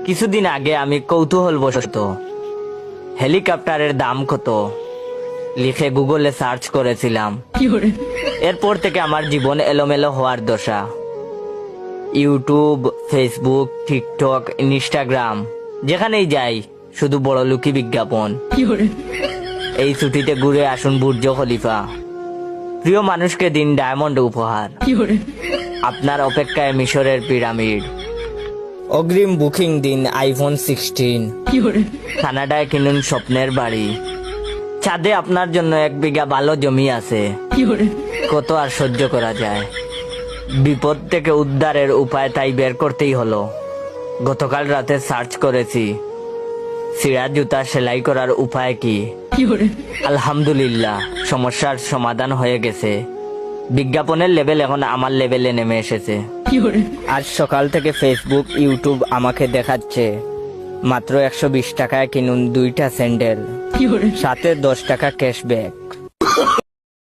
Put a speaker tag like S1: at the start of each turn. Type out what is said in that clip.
S1: কিছুদিন আগে আমি কৌতূহলবশত হেলিকপ্টারের দাম কত লিখে গুগলে সার্চ করেছিলাম। এরপর থেকে আমার জীবন এলোমেলো হওয়ার দশা। ইউটিউব, ফেসবুক, টিকটক, ইনস্টাগ্রাম, যেখানেই যাই শুধু বড়লোকি বিজ্ঞাপন। এই ছুটিতে ঘুরে আসুন বুর্জ খলিফা, প্রিয় মানুষকে দিন ডায়মন্ড উপহার, আপনার অপেক্ষায় মিশরের পিরামিড, অগ্রিম বুকিং দিন আইফোন 16, কানাডায় কিনুন স্বপ্নের বাড়ি, ছাদে আপনার জন্য 1 বিঘা ভালো জমি আছে। কত আর সহ্য করা যায়। বিপদ থেকে উদ্ধারের উপায় তাই বের করতেই হলো। গতকাল রাতে সার্চ করেছি ছিঁড়া জুতা সেলাই করার উপায় কি। আলহামদুলিল্লাহ, সমস্যার সমাধান হয়ে গেছে। বিজ্ঞাপনের লেভেল এখন আমার লেভেলে নেমে এসেছে। আজ সকাল থেকে ফেসবুক, ইউটিউব আমাকে দেখাচ্ছে মাত্র 120 টাকায় কিনুন 2টা স্যান্ডেল, সাথে 10 টাকা ক্যাশব্যাক।